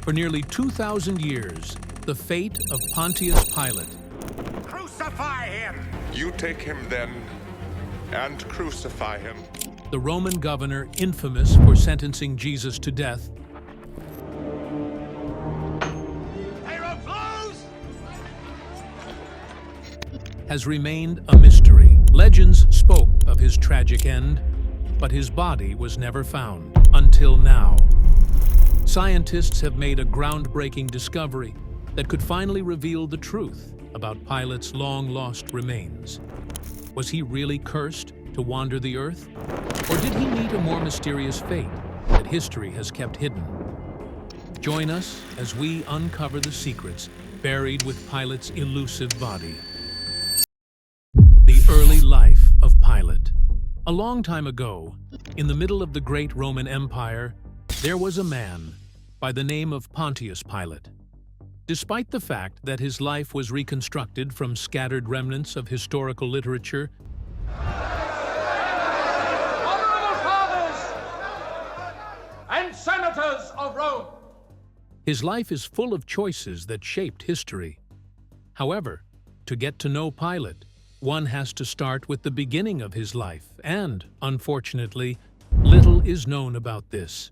For nearly 2,000 years, the fate of Pontius Pilate, Crucify him! You take him then, and crucify him. the Roman governor infamous for sentencing Jesus to death, has remained a mystery. Legends spoke of his tragic end, but his body was never found until now. Scientists have made a groundbreaking discovery that could finally reveal the truth about Pilate's long-lost remains. Was he really cursed to wander the earth? Or did he meet a more mysterious fate that history has kept hidden? Join us as we uncover the secrets buried with Pilate's elusive body. The early life of Pilate. A long time ago, in the middle of the great Roman Empire, there was a man by the name of Pontius Pilate. Despite the fact that his life was reconstructed from scattered remnants of historical literature, Honorable fathers and senators of Rome, his life is full of choices that shaped history. However, to get to know Pilate, one has to start with the beginning of his life, and, unfortunately, little is known about this.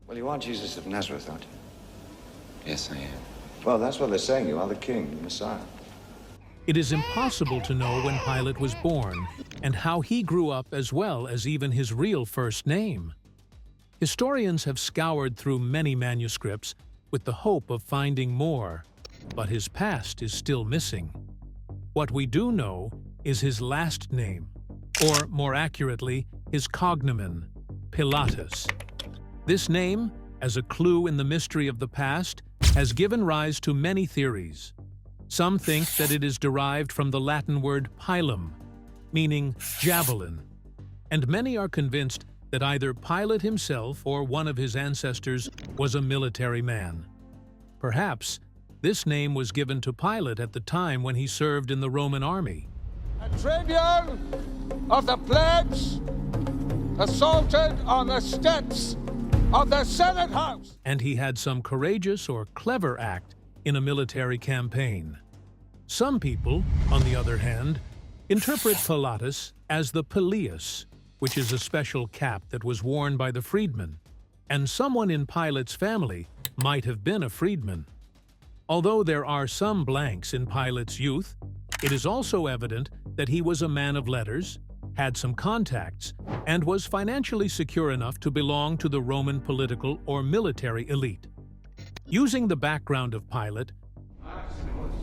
Well, you are Jesus of Nazareth, aren't you? Yes, I am. Well, that's what they're saying. You are the king, the Messiah. It is impossible to know when Pilate was born and how he grew up, as well as even his real first name. Historians have scoured through many manuscripts with the hope of finding more, but his past is still missing. What we do know is his last name, or more accurately, his cognomen, Pilatus. This name, as a clue in the mystery of the past, has given rise to many theories. Some think that it is derived from the Latin word pilum, meaning javelin, and many are convinced that either Pilate himself or one of his ancestors was a military man. Perhaps this name was given to Pilate at the time when he served in the Roman army. a tribune of the plebs assaulted on the steps of the Senate House. And he had some courageous or clever act in a military campaign. Some people, on the other hand, interpret Pilatus as the pileus, which is a special cap that was worn by the freedmen, and someone in Pilate's family might have been a freedman. Although there are some blanks in Pilate's youth, it is also evident that he was a man of letters, had some contacts, and was financially secure enough to belong to the Roman political or military elite. Using the background of Pilate, Maximus,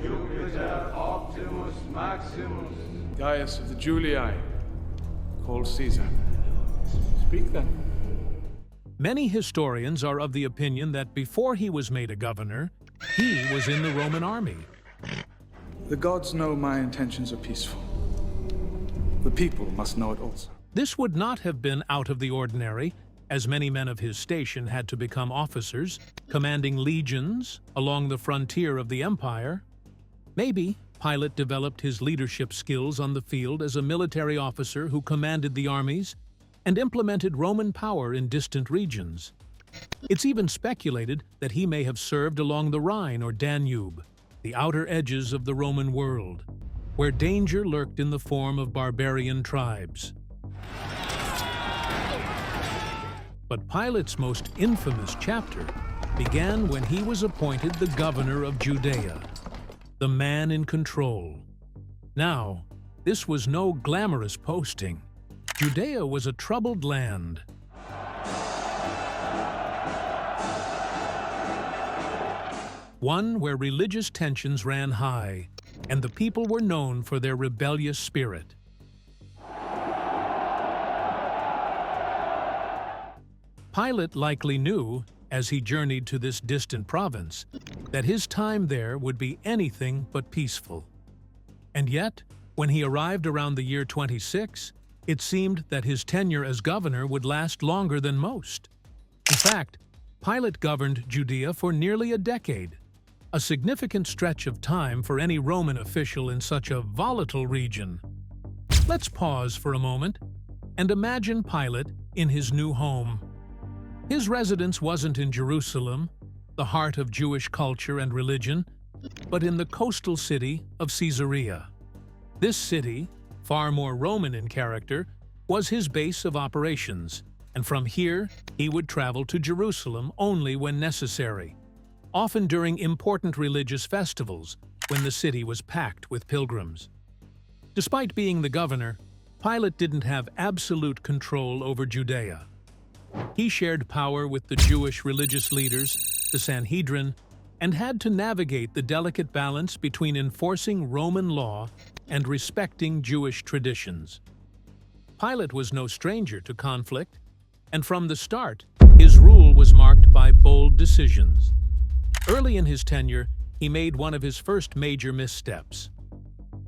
Jupiter Optimus Maximus, Gaius of the Julii, called Caesar. Speak then. many historians are of the opinion that before he was made a governor, he was in the Roman army. The gods know my intentions are peaceful. The people must know it also. This would not have been out of the ordinary, as many men of his station had to become officers, commanding legions along the frontier of the empire. Maybe Pilate developed his leadership skills on the field as a military officer who commanded the armies and implemented Roman power in distant regions. It's even speculated that he may have served along the Rhine or Danube, the outer edges of the Roman world, where danger lurked in the form of barbarian tribes. But Pilate's most infamous chapter began when he was appointed the governor of Judea, the man in control. Now, this was no glamorous posting. Judea was a troubled land. One where religious tensions ran high, and the people were known for their rebellious spirit. Pilate likely knew, as he journeyed to this distant province, that his time there would be anything but peaceful. And yet, when he arrived around the year 26, it seemed that his tenure as governor would last longer than most. In fact, Pilate governed Judea for nearly a decade, a significant stretch of time for any Roman official in such a volatile region. Let's pause for a moment and imagine Pilate in his new home. His residence wasn't in Jerusalem, the heart of Jewish culture and religion, but in the coastal city of Caesarea. This city, far more Roman in character, was his base of operations, and from here he would travel to Jerusalem only when necessary, often during important religious festivals when the city was packed with pilgrims. Despite being the governor, Pilate didn't have absolute control over Judea. He shared power with the Jewish religious leaders, the Sanhedrin, and had to navigate the delicate balance between enforcing Roman law and respecting Jewish traditions. Pilate was no stranger to conflict, and from the start, his rule was marked by bold decisions. Early in his tenure, he made one of his first major missteps.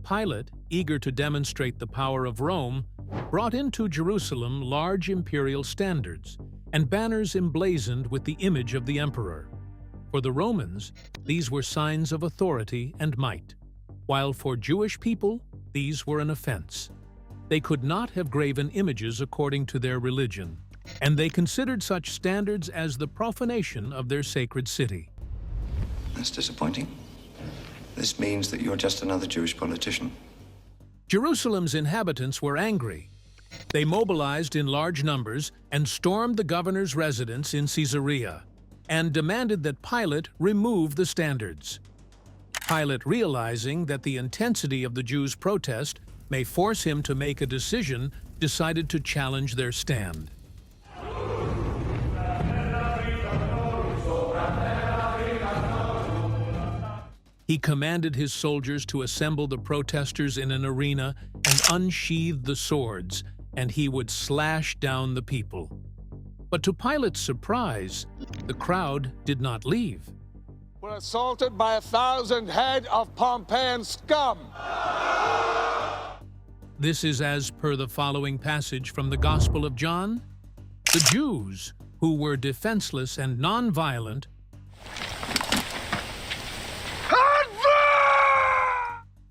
Pilate, eager to demonstrate the power of Rome, brought into Jerusalem large imperial standards and banners emblazoned with the image of the emperor. For the Romans, these were signs of authority and might, while for Jewish people, these were an offense. They could not have graven images according to their religion, and they considered such standards as the profanation of their sacred city. That's disappointing. This means that you're just another Jewish politician. Jerusalem's inhabitants were angry. They mobilized in large numbers and stormed the governor's residence in Caesarea, and demanded that Pilate remove the standards. Pilate, realizing that the intensity of the Jews' protest may force him to make a decision, decided to challenge their stand. He commanded his soldiers to assemble the protesters in an arena and unsheathe the swords, and he would slash down the people. But to Pilate's surprise, the crowd did not leave. We're assaulted by 1,000 head of Pompeian scum. This is as per the following passage from the Gospel of John. The Jews, who were defenseless and non-violent,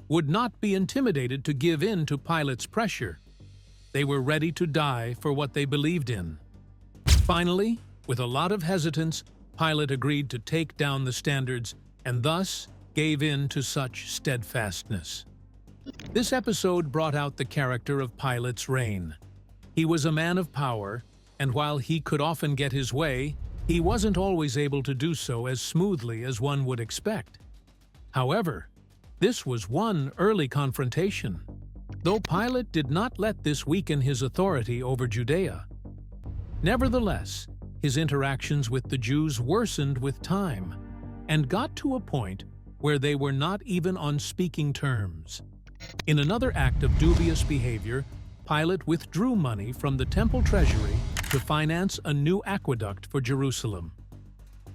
would not be intimidated to give in to Pilate's pressure. They were ready to die for what they believed in. Finally, with a lot of hesitance, Pilate agreed to take down the standards and thus gave in to such steadfastness. This episode brought out the character of Pilate's reign. He was a man of power, and while he could often get his way, he wasn't always able to do so as smoothly as one would expect. However, this was one early confrontation, though Pilate did not let this weaken his authority over Judea. Nevertheless, his interactions with the Jews worsened with time and got to a point where they were not even on speaking terms. In another act of dubious behavior, Pilate withdrew money from the temple treasury to finance a new aqueduct for Jerusalem.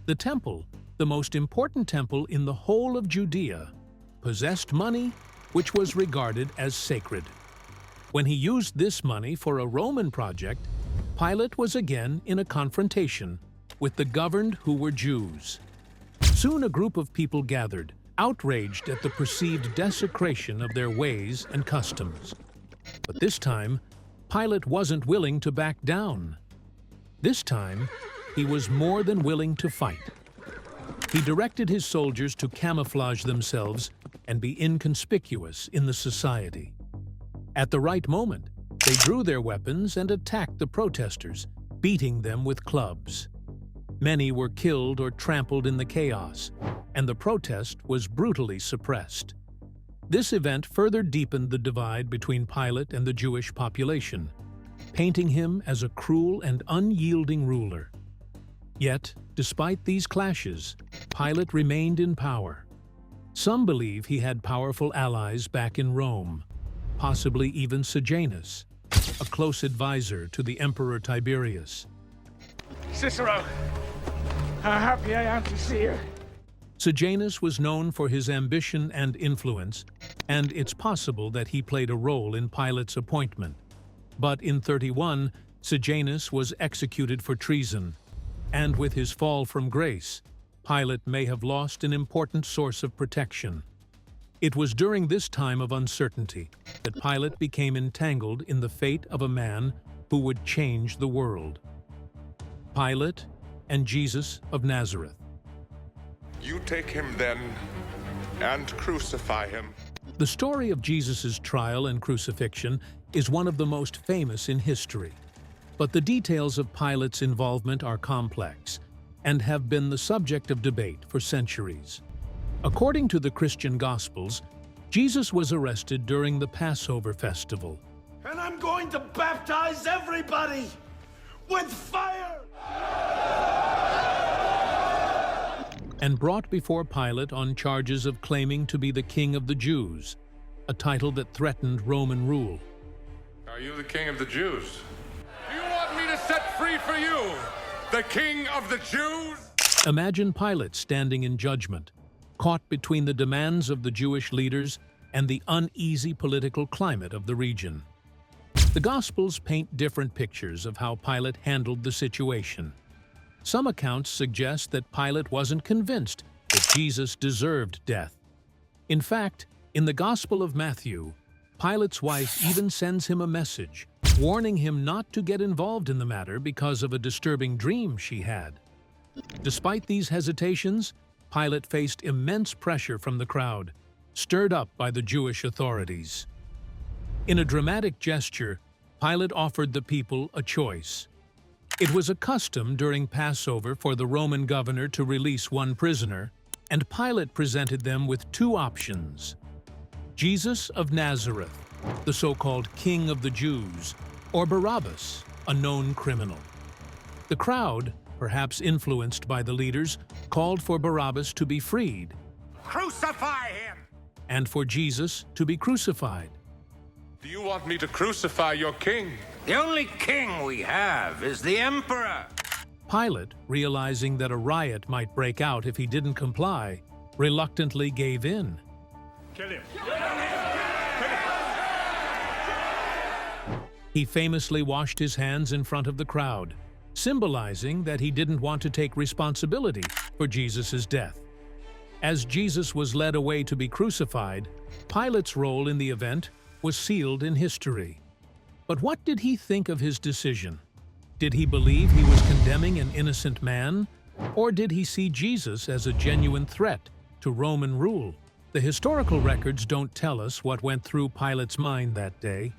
The temple, the most important temple in the whole of Judea, possessed money which was regarded as sacred. When he used this money for a Roman project, Pilate was again in a confrontation with the governed who were Jews. Soon a group of people gathered, outraged at the perceived desecration of their ways and customs. But this time, Pilate wasn't willing to back down. This time, he was more than willing to fight. He directed his soldiers to camouflage themselves and be inconspicuous in the society. At the right moment, they drew their weapons and attacked the protesters, beating them with clubs. Many were killed or trampled in the chaos, and the protest was brutally suppressed. This event further deepened the divide between Pilate and the Jewish population, painting him as a cruel and unyielding ruler. Yet, despite these clashes, Pilate remained in power. Some believe he had powerful allies back in Rome, possibly even Sejanus, a close advisor to the Emperor Tiberius. Cicero, how happy I am to see you. Sejanus was known for his ambition and influence, and it's possible that he played a role in Pilate's appointment. But in 31, Sejanus was executed for treason, and with his fall from grace, Pilate may have lost an important source of protection. It was during this time of uncertainty that Pilate became entangled in the fate of a man who would change the world. Pilate, and Jesus of Nazareth. You take him then and crucify him. The story of Jesus' trial and crucifixion is one of the most famous in history. But the details of Pilate's involvement are complex and have been the subject of debate for centuries. According to the Christian Gospels, Jesus was arrested during the Passover festival. And I'm going to baptize everybody with fire! And brought before Pilate on charges of claiming to be the King of the Jews, a title that threatened Roman rule. Are you the king of the Jews? Do you want me to set free for you, the king of the Jews? Imagine Pilate standing in judgment, caught between the demands of the Jewish leaders and the uneasy political climate of the region. The Gospels paint different pictures of how Pilate handled the situation. Some accounts suggest that Pilate wasn't convinced that Jesus deserved death. In fact, in the Gospel of Matthew, Pilate's wife even sends him a message, warning him not to get involved in the matter because of a disturbing dream she had. Despite these hesitations, Pilate faced immense pressure from the crowd, stirred up by the Jewish authorities. In a dramatic gesture, Pilate offered the people a choice. It was a custom during Passover for the Roman governor to release one prisoner, and Pilate presented them with two options: Jesus of Nazareth, the so-called King of the Jews, or Barabbas, a known criminal. The crowd, perhaps influenced by the leaders, called for Barabbas to be freed, Crucify him! and for Jesus to be crucified. Do you want me to crucify your king? The only king we have is the emperor. Pilate, realizing that a riot might break out if he didn't comply, reluctantly gave in. Kill him. He famously washed his hands in front of the crowd, symbolizing that he didn't want to take responsibility for Jesus' death. As Jesus was led away to be crucified, Pilate's role in the event was sealed in history. But what did he think of his decision? Did he believe he was condemning an innocent man? Or did he see Jesus as a genuine threat to Roman rule? The historical records don't tell us what went through Pilate's mind that day,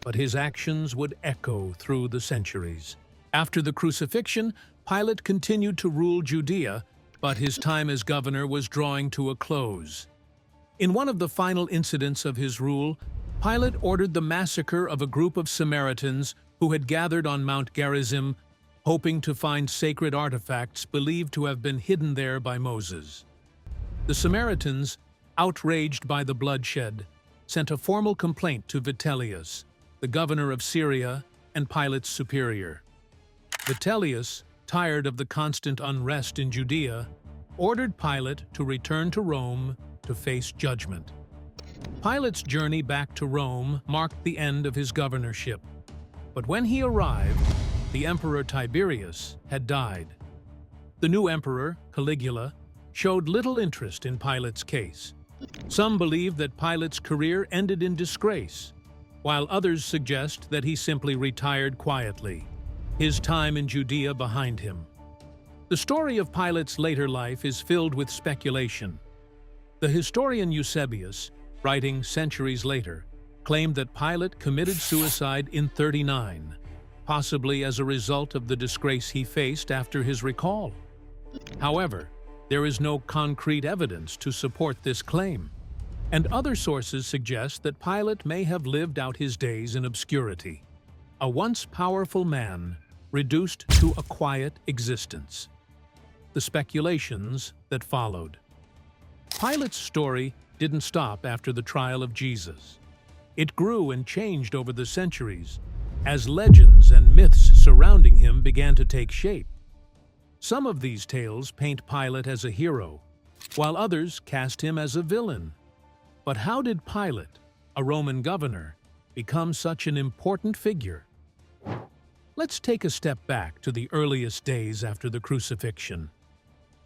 but his actions would echo through the centuries. After the crucifixion, Pilate continued to rule Judea, but his time as governor was drawing to a close. In one of the final incidents of his rule, Pilate ordered the massacre of a group of Samaritans who had gathered on Mount Gerizim, hoping to find sacred artifacts believed to have been hidden there by Moses. The Samaritans, outraged by the bloodshed, sent a formal complaint to Vitellius, the governor of Syria and Pilate's superior. Vitellius, tired of the constant unrest in Judea, ordered Pilate to return to Rome to face judgment. Pilate's journey back to Rome marked the end of his governorship. But when he arrived, the Emperor Tiberius had died. The new emperor, Caligula, showed little interest in Pilate's case. Some believe that Pilate's career ended in disgrace, while others suggest that he simply retired quietly, his time in Judea behind him. The story of Pilate's later life is filled with speculation. The historian Eusebius, writing centuries later, claimed that Pilate committed suicide in 39, possibly as a result of the disgrace he faced after his recall. However, there is no concrete evidence to support this claim, and other sources suggest that Pilate may have lived out his days in obscurity, a once powerful man reduced to a quiet existence. The speculations that followed. Pilate's story didn't stop after the trial of Jesus. It grew and changed over the centuries as legends and myths surrounding him began to take shape. Some of these tales paint Pilate as a hero, while others cast him as a villain. But how did Pilate, a Roman governor, become such an important figure? Let's take a step back to the earliest days after the crucifixion.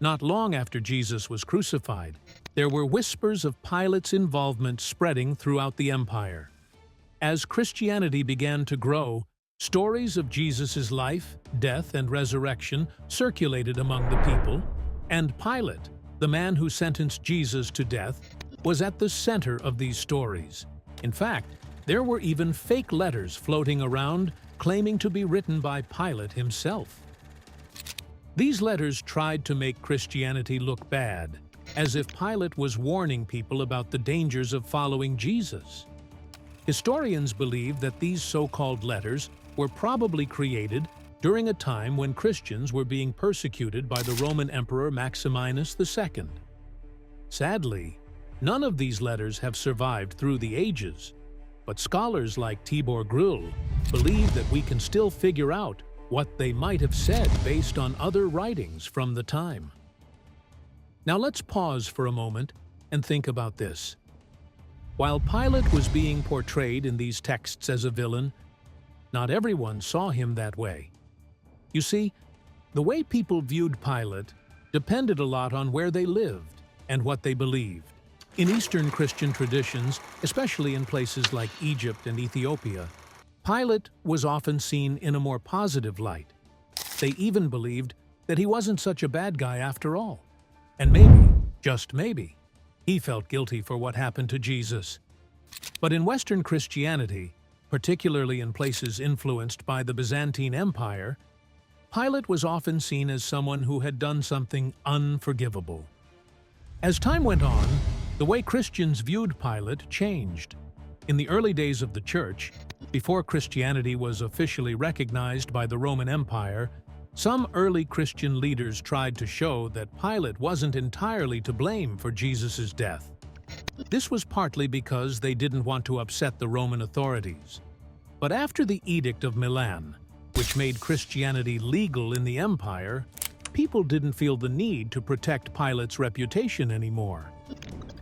Not long after Jesus was crucified, there were whispers of Pilate's involvement spreading throughout the empire. As Christianity began to grow, Stories of Jesus' life, death, and resurrection circulated among the people, and Pilate, the man who sentenced Jesus to death, was at the center of these stories. In fact, there were even fake letters floating around claiming to be written by Pilate himself. These letters tried to make Christianity look bad, as if Pilate was warning people about the dangers of following Jesus. Historians believe that these so-called letters were probably created during a time when Christians were being persecuted by the Roman Emperor Maximinus II. Sadly, none of these letters have survived through the ages, but scholars like Tibor Grul believe that we can still figure out what they might have said based on other writings from the time. Now let's pause for a moment and think about this. While Pilate was being portrayed in these texts as a villain, not everyone saw him that way. You see, the way people viewed Pilate depended a lot on where they lived and what they believed. In Eastern Christian traditions, especially in places like Egypt and Ethiopia, Pilate was often seen in a more positive light. They even believed that he wasn't such a bad guy after all. And maybe, just maybe, he felt guilty for what happened to Jesus. But in Western Christianity, particularly in places influenced by the Byzantine Empire, Pilate was often seen as someone who had done something unforgivable. As time went on, the way Christians viewed Pilate changed. In the early days of the Church, before Christianity was officially recognized by the Roman Empire, some early Christian leaders tried to show that Pilate wasn't entirely to blame for Jesus' death. This was partly because they didn't want to upset the Roman authorities. But after the Edict of Milan, which made Christianity legal in the empire, people didn't feel the need to protect Pilate's reputation anymore.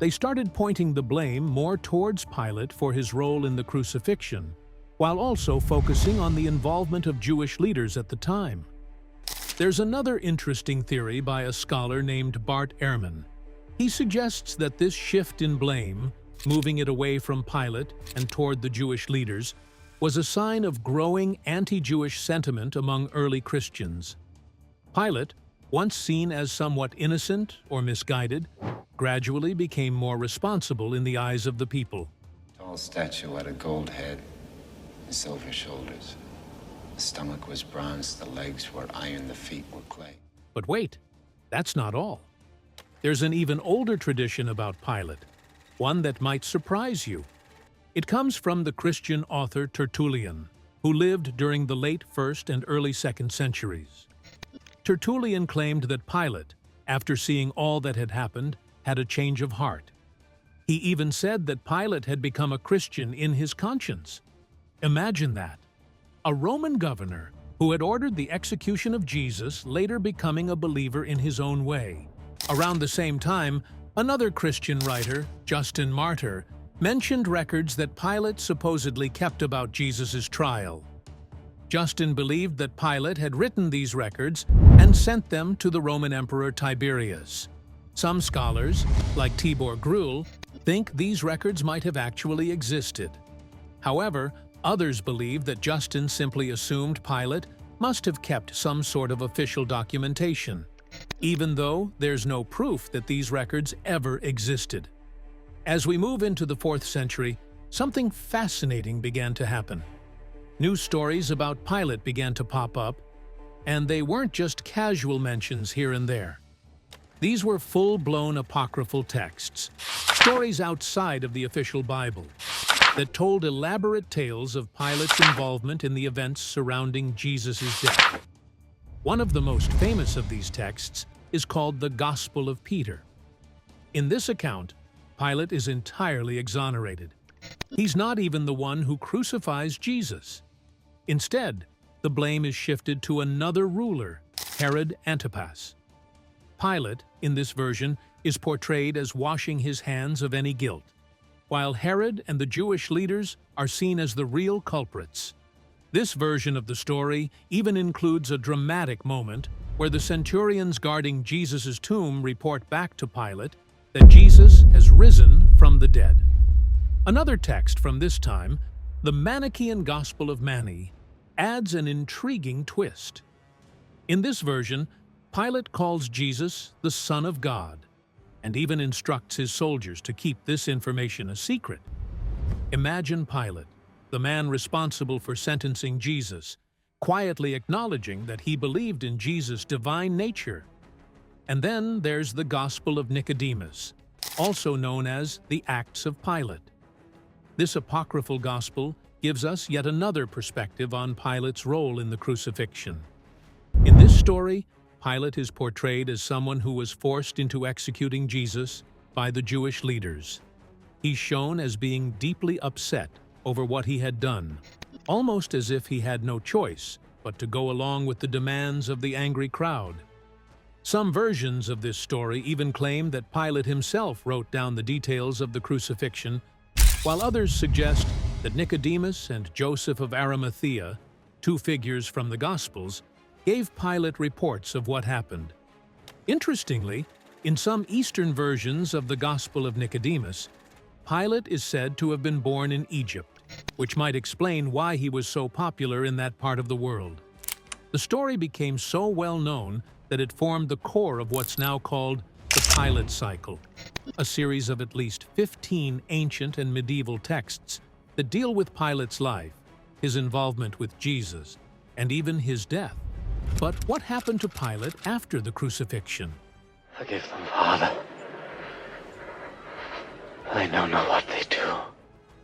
They started pointing the blame more towards Pilate for his role in the crucifixion, while also focusing on the involvement of Jewish leaders at the time. There's another interesting theory by a scholar named Bart Ehrman. He suggests that this shift in blame, moving it away from Pilate and toward the Jewish leaders, was a sign of growing anti-Jewish sentiment among early Christians. Pilate, once seen as somewhat innocent or misguided, gradually became more responsible in the eyes of the people. Tall statue had a gold head and silver shoulders. The stomach was bronze, the legs were iron, the feet were clay. But wait, that's not all. There's an even older tradition about Pilate, one that might surprise you. It comes from the Christian author Tertullian, who lived during the late 1st and early 2nd centuries. Tertullian claimed that Pilate, after seeing all that had happened, had a change of heart. He even said that Pilate had become a Christian in his conscience. Imagine that. A Roman governor who had ordered the execution of Jesus later becoming a believer in his own way. Around the same time, another Christian writer, Justin Martyr, mentioned records that Pilate supposedly kept about Jesus' trial. Justin believed that Pilate had written these records and sent them to the Roman Emperor Tiberius. Some scholars, like Tibor Grul, think these records might have actually existed. However, others believe that Justin simply assumed Pilate must have kept some sort of official documentation, even though there's no proof that these records ever existed. As we move into the 4th century, something fascinating began to happen. News stories about Pilate began to pop up, and they weren't just casual mentions here and there. These were full-blown apocryphal texts, stories outside of the official Bible, that told elaborate tales of Pilate's involvement in the events surrounding Jesus' death. One of the most famous of these texts is called the Gospel of Peter. In this account, Pilate is entirely exonerated. He's not even the one who crucifies Jesus. Instead, the blame is shifted to another ruler, Herod Antipas. Pilate, in this version, is portrayed as washing his hands of any guilt, while Herod and the Jewish leaders are seen as the real culprits. This version of the story even includes a dramatic moment where the centurions guarding Jesus' tomb report back to Pilate that Jesus has risen from the dead. Another text from this time, the Manichaean Gospel of Mani, adds an intriguing twist. In this version, Pilate calls Jesus the Son of God, and even instructs his soldiers to keep this information a secret. Imagine Pilate, the man responsible for sentencing Jesus, quietly acknowledging that he believed in Jesus' divine nature. And then there's the Gospel of Nicodemus, also known as the Acts of Pilate. This apocryphal gospel gives us yet another perspective on Pilate's role in the crucifixion. In this story, Pilate is portrayed as someone who was forced into executing Jesus by the Jewish leaders. He's shown as being deeply upset over what he had done, almost as if he had no choice but to go along with the demands of the angry crowd. Some versions of this story even claim that Pilate himself wrote down the details of the crucifixion, while others suggest that Nicodemus and Joseph of Arimathea, two figures from the Gospels, gave Pilate reports of what happened. Interestingly, in some Eastern versions of the Gospel of Nicodemus, Pilate is said to have been born in Egypt, which might explain why he was so popular in that part of the world. The story became so well known that it formed the core of what's now called the Pilate cycle, a series of at least 15 ancient and medieval texts that deal with Pilate's life, his involvement with Jesus, and even his death. But what happened to Pilate after the crucifixion? Forgive them, Father. They know not what they do.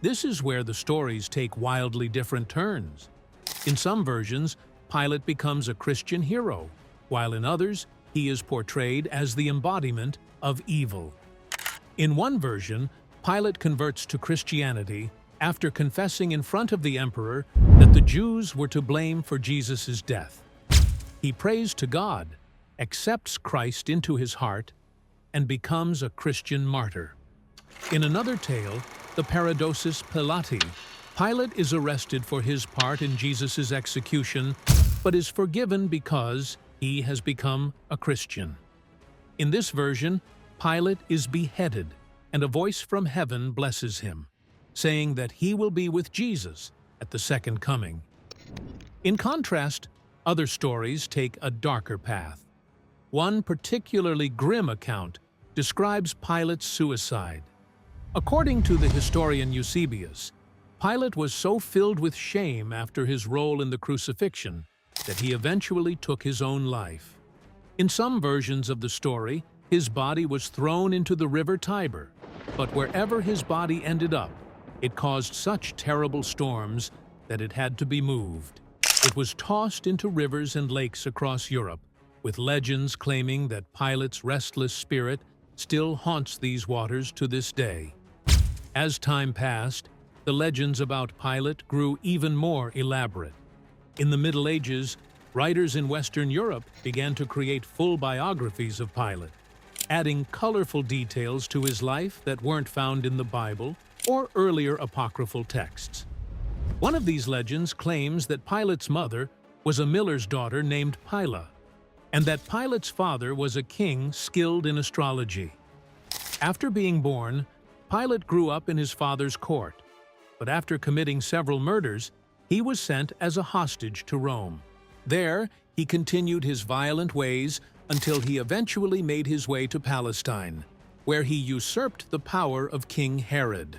This is where the stories take wildly different turns. In some versions, Pilate becomes a Christian hero, while in others, he is portrayed as the embodiment of evil. In one version, Pilate converts to Christianity after confessing in front of the emperor that the Jews were to blame for Jesus' death. He prays to God, accepts Christ into his heart, and becomes a Christian martyr. In another tale, the Paradosis Pilati, Pilate is arrested for his part in Jesus' execution, but is forgiven because he has become a Christian. In this version, Pilate is beheaded, and a voice from heaven blesses him, saying that he will be with Jesus at the second coming. In contrast, other stories take a darker path. One particularly grim account describes Pilate's suicide. According to the historian Eusebius, Pilate was so filled with shame after his role in the crucifixion that he eventually took his own life. In some versions of the story, his body was thrown into the river Tiber, but wherever his body ended up, it caused such terrible storms that it had to be moved. It was tossed into rivers and lakes across Europe, with legends claiming that Pilate's restless spirit still haunts these waters to this day. As time passed, the legends about Pilate grew even more elaborate. In the Middle Ages, writers in Western Europe began to create full biographies of Pilate, adding colorful details to his life that weren't found in the Bible or earlier apocryphal texts. One of these legends claims that Pilate's mother was a miller's daughter named Pila, and that Pilate's father was a king skilled in astrology. After being born, Pilate grew up in his father's court, but after committing several murders, he was sent as a hostage to Rome. There, he continued his violent ways until he eventually made his way to Palestine, where he usurped the power of King Herod.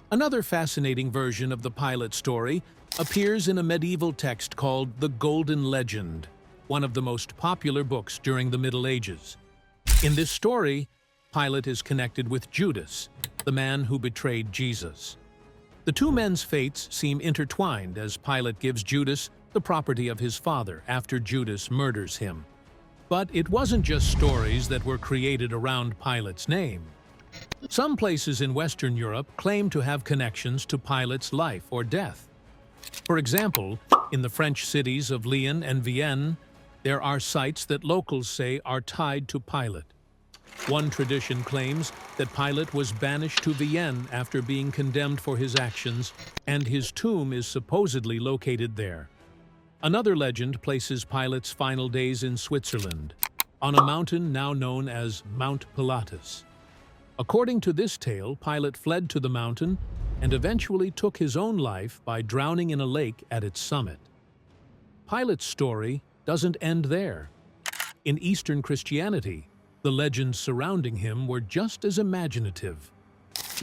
Another fascinating version of the Pilate story appears in a medieval text called the Golden Legend, one of the most popular books during the Middle Ages. In this story, Pilate is connected with Judas, the man who betrayed Jesus. The two men's fates seem intertwined as Pilate gives Judas the property of his father after Judas murders him. But it wasn't just stories that were created around Pilate's name. Some places in Western Europe claim to have connections to Pilate's life or death. For example, in the French cities of Lyon and Vienne, there are sites that locals say are tied to Pilate. One tradition claims that Pilate was banished to Vienne after being condemned for his actions, and his tomb is supposedly located there. Another legend places Pilate's final days in Switzerland, on a mountain now known as Mount Pilatus. According to this tale, Pilate fled to the mountain and eventually took his own life by drowning in a lake at its summit. Pilate's story doesn't end there. In Eastern Christianity, the legends surrounding him were just as imaginative.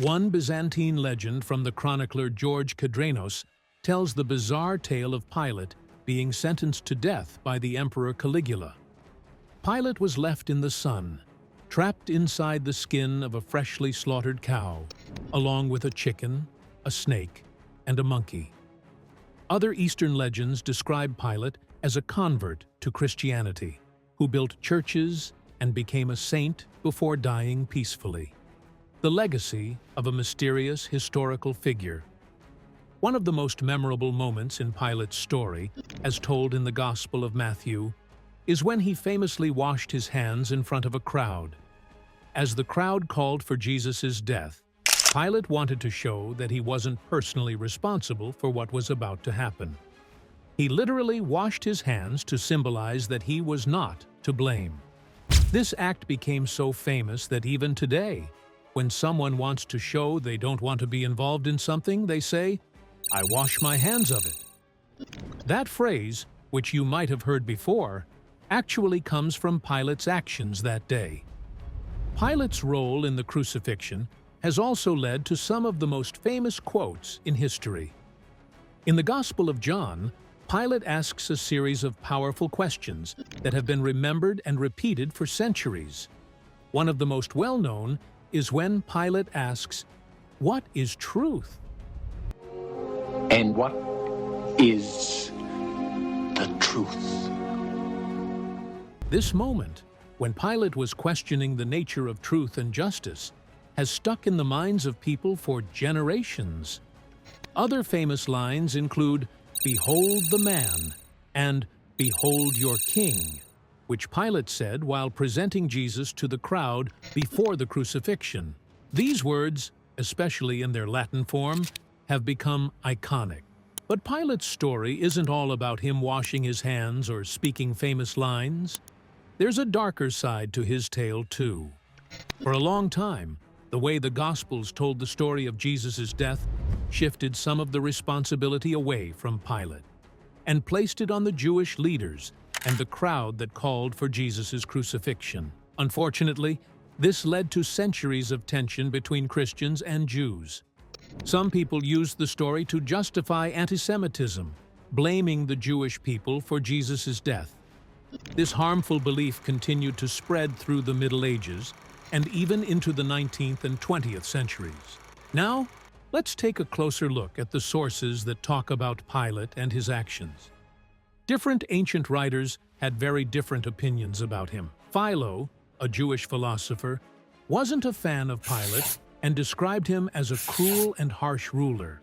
One Byzantine legend from the chronicler George Cadrenos tells the bizarre tale of Pilate being sentenced to death by the Emperor Caligula. Pilate was left in the sun, trapped inside the skin of a freshly slaughtered cow, along with a chicken, a snake, and a monkey. Other Eastern legends describe Pilate as a convert to Christianity, who built churches and became a saint before dying peacefully. The legacy of a mysterious historical figure. One of the most memorable moments in Pilate's story, as told in the Gospel of Matthew, is when he famously washed his hands in front of a crowd. As the crowd called for Jesus' death, Pilate wanted to show that he wasn't personally responsible for what was about to happen. He literally washed his hands to symbolize that he was not to blame. This act became so famous that even today, when someone wants to show they don't want to be involved in something, they say, "I wash my hands of it." That phrase, which you might have heard before, actually comes from Pilate's actions that day. Pilate's role in the crucifixion has also led to some of the most famous quotes in history. In the Gospel of John, Pilate asks a series of powerful questions that have been remembered and repeated for centuries. One of the most well-known is when Pilate asks, "What is truth?" And what is the truth? This moment, when Pilate was questioning the nature of truth and justice, has stuck in the minds of people for generations. Other famous lines include, "Behold the man," and "Behold your king," which Pilate said while presenting Jesus to the crowd before the crucifixion. These words, especially in their Latin form, have become iconic. But Pilate's story isn't all about him washing his hands or speaking famous lines. There's a darker side to his tale, too. For a long time, the way the Gospels told the story of Jesus' death shifted some of the responsibility away from Pilate and placed it on the Jewish leaders and the crowd that called for Jesus' crucifixion. Unfortunately, this led to centuries of tension between Christians and Jews. Some people used the story to justify anti-Semitism, blaming the Jewish people for Jesus' death. This harmful belief continued to spread through the Middle Ages and even into the 19th and 20th centuries. Now, let's take a closer look at the sources that talk about Pilate and his actions. Different ancient writers had very different opinions about him. Philo, a Jewish philosopher, wasn't a fan of Pilate and described him as a cruel and harsh ruler.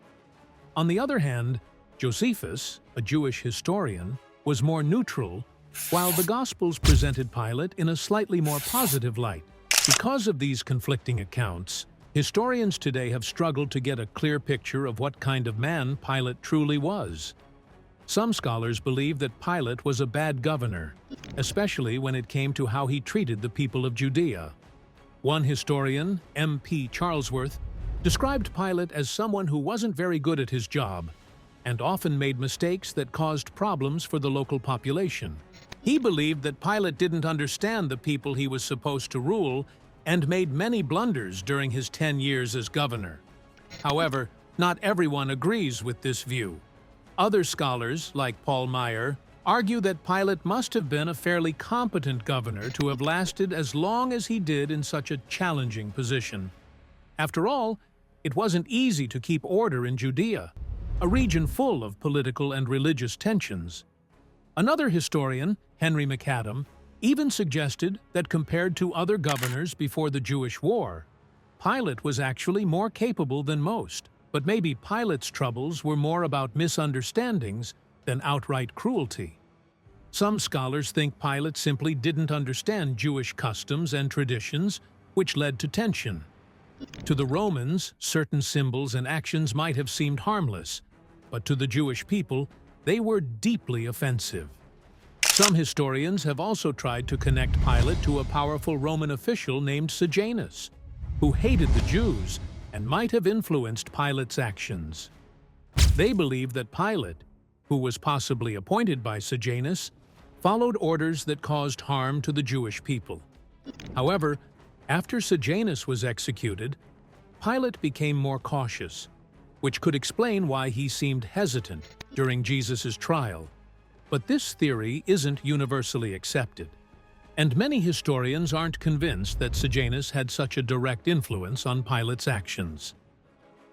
On the other hand, Josephus, a Jewish historian, was more neutral, while the Gospels presented Pilate in a slightly more positive light. Because of these conflicting accounts, historians today have struggled to get a clear picture of what kind of man Pilate truly was. Some scholars believe that Pilate was a bad governor, especially when it came to how he treated the people of Judea. One historian, M.P. Charlesworth, described Pilate as someone who wasn't very good at his job and often made mistakes that caused problems for the local population. He believed that Pilate didn't understand the people he was supposed to rule and made many blunders during his 10 years as governor. However, not everyone agrees with this view. Other scholars, like Paul Meyer, argue that Pilate must have been a fairly competent governor to have lasted as long as he did in such a challenging position. After all, it wasn't easy to keep order in Judea, a region full of political and religious tensions. Another historian, Henry McAdam, even suggested that compared to other governors before the Jewish War, Pilate was actually more capable than most. But maybe Pilate's troubles were more about misunderstandings than outright cruelty. Some scholars think Pilate simply didn't understand Jewish customs and traditions, which led to tension. To the Romans, certain symbols and actions might have seemed harmless, but to the Jewish people, they were deeply offensive. Some historians have also tried to connect Pilate to a powerful Roman official named Sejanus, who hated the Jews and might have influenced Pilate's actions. They believe that Pilate, who was possibly appointed by Sejanus, followed orders that caused harm to the Jewish people. However, after Sejanus was executed, Pilate became more cautious, which could explain why he seemed hesitant during Jesus' trial. But this theory isn't universally accepted, and many historians aren't convinced that Sejanus had such a direct influence on Pilate's actions.